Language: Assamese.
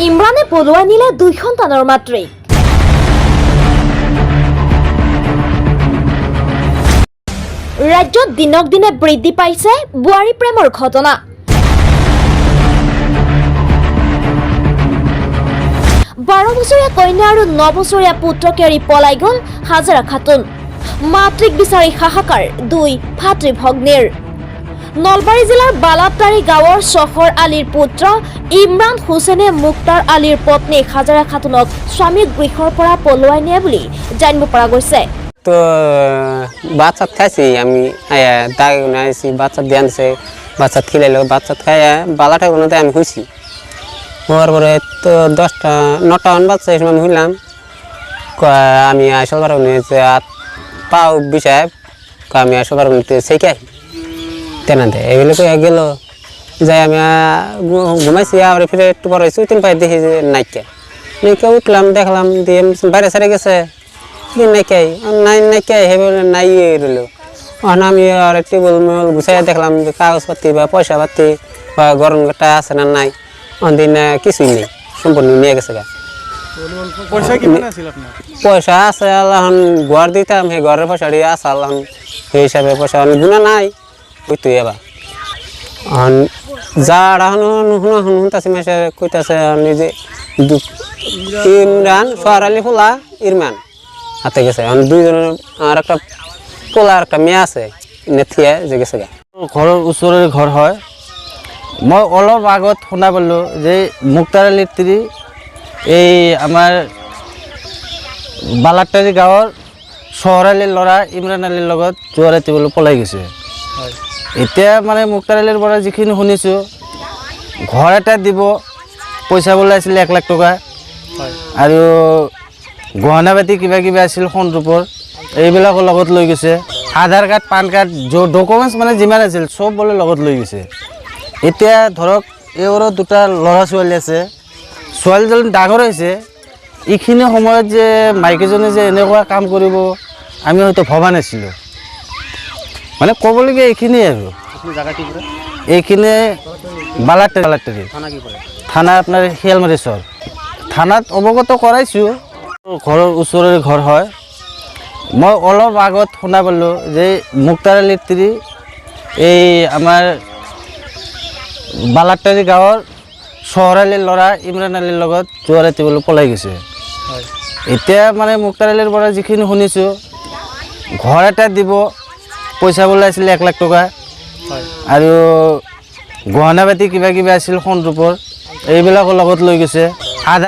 ইমৰানে পলুৱাই নিলে 2 সন্তানৰ মাতৃক। ৰাজ্যত দিনক দিনে বৃদ্ধি পাইছে বোৱাৰী প্ৰেমৰ ঘটনা। 12 বছৰীয়া কন্যা আৰু 9 বছৰীয়া পুত্ৰকে এৰি পলাই গ'ল হাজেৰা খাতুন। মাতৃক বিচাৰি হাহাকাৰ 2 ভাতৃ ভগ্নীৰ। নলবাৰী জিলাৰ বালাপটাৰী গাঁৱৰ চহৰ আলীৰ পুত্ৰ ইমৰান হুছেইনে মুক্তাৰ আলীৰ পত্নী হাজেৰা খাতুনক স্বামীৰ গৃহৰ পৰা পলুৱাই নিয়ে বুলি জানিব পৰা গৈছে। তো বাচ্চা খাইছি আমি দাগ নাইছি বাচ্চা দিয়ানছে বাচ্চা খিলাইলো বাচ্চা খাই বালাটা কোনোতে আমি হইছি হওয়ার পরে তো 10টা 9টা বাচ্চা এসে আমি হইলাম আমি সবার যে পাও বিষয় আমি সবার শেখে তেনাতে এগুলো গেল যাই আমি ঘুমাইছি আবার ফিরে একটু পরে চুতিন পাই দেখি যে নাইকা নাইকা উঠলাম দেখলাম দিয়ে বাইরে সারে গেছে নাইকাই নাইকাই হেবে নাই রইল আমি আর টেবিল মেল গুছাই দেখলাম যে কাগজপাতি বা পয়সা পাতি বা গরম কাটা আছে না নাই অন্দিন কিছুই নেই সম্পূর্ণ নিয়ে গেছে গা পয়সা আছে আল্লাহ ঘর দিতাম সেই ঘরের পয়সা দিয়ে আছে আল্লাহ সেই হিসাবে পয়সা গুণা নাই ওইতো এবার যার শুনতাছি মাসে কইতাছে নিজে ইমরান সোহার আলী ফুলা ইরমান হাতে গেছে দুইজনের আর একটা পোলা আর একটা মেয়ে আছে নেথিয়া যে গেছে গা ঘরের ওচরের ঘর হয় মই অলপ আগত শুনা পালোঁ যে মুক্তাৰ আলীৰ তিৰি এই আমাৰ বালাটাৰী গাঁৱৰ চহৰ আলীৰ ল'ৰা ইমৰান আলীৰ লগত যোৱা ৰাতি বোলে পলাই গৈছে। এতিয়া মানে মুক্তাৰ আলীৰ পৰা যিখিনি শুনিছোঁ ঘৰ এটা দিব পইচা বোলে আছিলে 1 লাখ টকা আৰু গহনা পাতি কিবা কিবা আছিল সোণ ৰূপৰ এইবিলাকৰ লগত লৈ গৈছে। আধাৰ কাৰ্ড পান কাৰ্ড ডকুমেণ্টছ মানে যিমান আছিল চব বোলে লগত লৈ গৈছে। এতিয়া ধৰক এইবোৰৰ 2টা ল'ৰা ছোৱালী আছে ছোৱালীজন ডাঙৰ হৈছে এইখিনি সময়ত যে মাইকীজনী যে এনেকুৱা কাম কৰিব আমি হয়তো ভবা নাছিলোঁ মানে ক'বলগীয়া এইখিনিয়ে আৰু এইখিনি বালাটাৰী থানা আপোনাৰ শিয়ালমাৰী চৰ থানাত অৱগত কৰাইছোঁ। ঘৰৰ ওচৰৰে ঘৰ হয় মই অলপ আগত শুনা পালোঁ যে মুক্তাৰ আলীৰ তিৰি এই আমাৰ বালাটাৰী গাঁৱৰ চহৰ আলীৰ ল'ৰা ইমৰান আলীৰ লগত যোৱা ৰাতি বোলে পলাই গৈছে। এতিয়া মানে মুক্তাৰ আলীৰ পৰা যিখিনি শুনিছোঁ ঘৰ এটা দিব পইচা বোলে আছিলে 1 লাখ টকা আৰু গহনা পাতি কিবা কিবা আছিল সোণ ৰূপৰ এইবিলাকৰ লগত লৈ গৈছে।